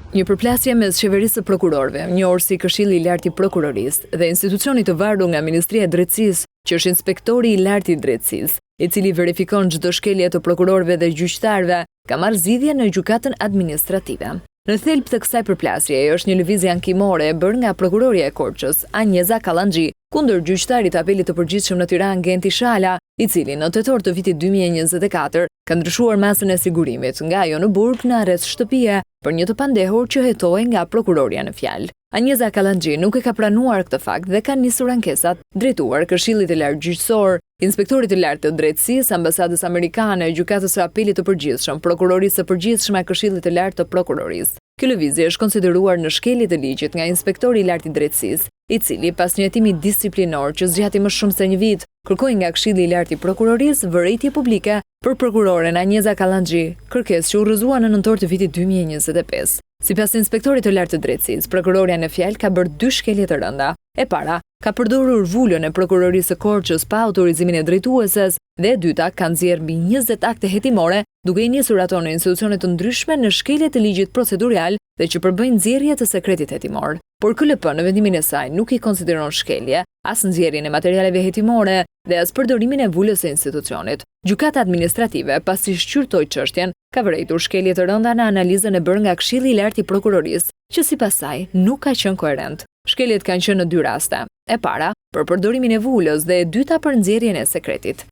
Një përplasje mes qeverisë së prokurorëve, njohur si Këshilli i Lartë i Prokurorisë dhe institucionit të varur nga Ministria e Drejtësisë, që është inspektori i lartë i drejtësisë, i cili verifikon çdo shkelje të prokurorëve dhe gjyqtarëve, ka marrë zgjidhje në gjykatën administrative. Në thelb të kësaj përplasjeje është një lëvizje ankimore e bërë nga prokurorja e Korçës, Anjeza Kallaxhi, kundër gjyqtarit të apelit të përgjithshëm në Tiranë Genti Shala, i cili në tetor të vitit 2024 ka ndryshuar masën e sigurimit nga ajo në burg në arrest shtëpie për një të pandehur që hetohej nga prokurorja në fjalë. Anjeza Kallaxhi nuk e ka pranuar këtë fakt dhe ka nisur ankesat drejtuar Këshillit të Lartë Gjyqësor, Inspektorit të Lartë të Drejtësisë, Ambasadës Amerikane, Gjykatës së Apelit të Përgjithshëm, Prokurorisë së Përgjithshme e Këshillit të Lartë të Prokurorisë. Ky lëvizje është konsideruar në shkelje të ligjit nga Inspektori i Lartë i Drejtësisë, i cili pas një hetimi disiplinor që zgjati më shumë se një vit, kërkoi nga Këshilli i Lartë i Prokurorisë vërejtje publike për prokuroren Anjeza Kallaxhi, kërkesë që u rrëzua në nëntor të vitit 2025. Sipas Inspektorit të Lartë të Drejtësisë, prokurorja në fjalë ka bërë 2 shkelje të rënda. E para, ka përdorur vulën e prokurorisë së Korçës pa autorizimin e drejtueses dhe e dyta ka nxjerrë mbi 20 akte hetimore, duke i nisur ato në institucione të ndryshme në shkelje të ligjit procedurial dhe që përbëjnë nxjerrje të sekretit hetimor. Por KLP në vendimin e saj nuk i konsideron shkelje, as nxjerrjen e materialeve hetimore dhe as përdorimin e vulës së institucionit. Gjykata administrative, pasi shqyrtoi çështjen, ka vërejtur shkelje të rënda në analizën e bërë nga Këshilli i Lartë i Prokurorisë, që sipas saj nuk ka qenë koherent. Shkeljet kanë qenë në 2 raste. E para, për përdorimin e vulës dhe e dyta për nxjerrjen e sekretit.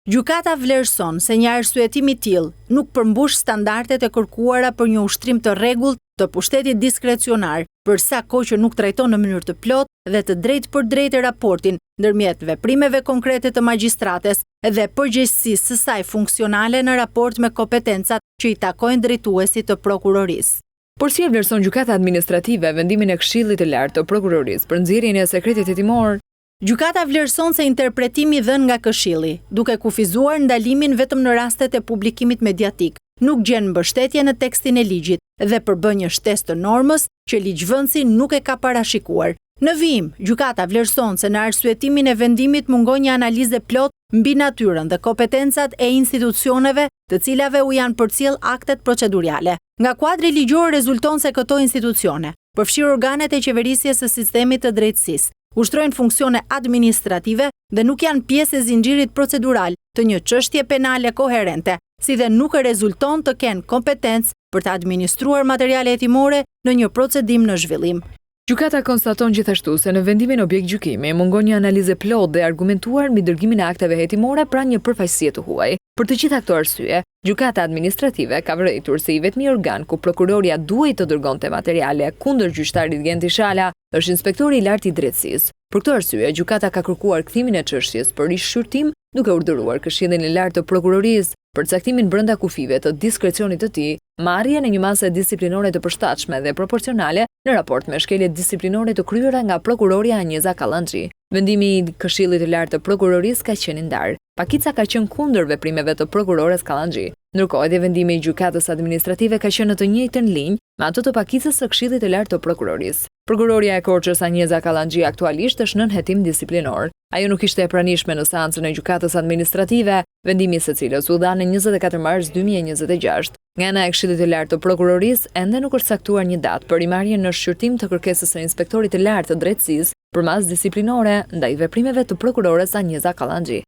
Gjykata vlerëson se një arsyetim i tillë nuk përmbush standardet e kërkuara për një ushtrim të rregullt të pushtetit diskrecionar, për sa kohë që nuk trajton në mënyrë të plotë dhe të drejtë për drejtë raportin ndërmjet veprimeve konkrete të magjistrates dhe përgjegjësisë së saj funksionale në raport me kompetencat që i takojnë drejtuesit të prokurorisë. Por si e vlerëson gjykata administrative vendimin e Këshillit të Lartë të Prokurorisë për nxjerrjen e sekretit hetimor? Gjykata vlerëson se interpretimi dhënë nga Këshilli, duke kufizuar ndalimin vetëm në rastet e publikimit mediatik, nuk gjen mbështetje në tekstin e ligjit dhe përbën një shtesë të normës që ligjvënësi nuk e ka parashikuar. Në vijim, gjykata vlerëson se në arsyetimin e vendimit mungon një analizë plot mbi natyrën dhe kompetencat e institucioneve të cilave u janë përcjell aktet procedurale. Nga kuadri ligjor rezulton se këto institucione, përfshirë organet e qeverisjes së sistemit të drejtësisë, ushtrojnë funksione administrative dhe nuk janë pjesë e zinxhirit procedural të një çështje penale koherente, si dhe nuk rezulton të kenë kompetencë për të administruar materiale hetimore në një procedim në zhvillim. Gjykata konstaton gjithashtu se në vendimin objekt gjykimi mungon një analizë plot dhe argumentuar mbi dërgimin e akteve hetimore pranë një përfaqësie të huaj. Për të gjitha këto arsye, gjykata administrative ka vërejtur se i vetmi organ ku prokuroria duhet të dërgonte materiale kundër gjyqtarit Genti Shala është Inspektori i Lartë i Drejtësisë. Për këtë arsye, gjykata ka kërkuar kthimin e çështjes për rishqyrtim, duke urdhëruar Këshillin e Lartë të Prokurorisë për caktimin brenda kufive të diskrecionit të tij, marrjen e një mase disiplinore të përshtatshme dhe proporcionale në raport me shkeljet disiplinore të kryera nga prokurorja Anjeza Kallaxhi. Vendimi i Këshillit të Lartë të Prokurorisë ka qenë i ndarë. Pakica ka qenë kundër veprimeve të prokurores Kallaxhi. Ndërkohë edhe vendimi i gjykatës administrative ka qenë në të njëjtën linjë me atë të pakicës së Këshillit të Lartë të Prokurorisë. Prokuroria e Korçës Anjeza Kallaxhi aktualisht është nën hetim disiplinor. Ajo nuk ishte e pranishme në seancën e gjykatës administrative, vendimi i së cilës u dha në 24 mars 2026. Nga ana e Këshillit të Lartë të Prokurorisë ende nuk është caktuar një datë për rimarrjen në shqyrtim të kërkesës së Inspektorit të Lartë të Drejtësisë për masë disiplinore ndaj veprimeve të prokurores Anjeza Kallaxhi.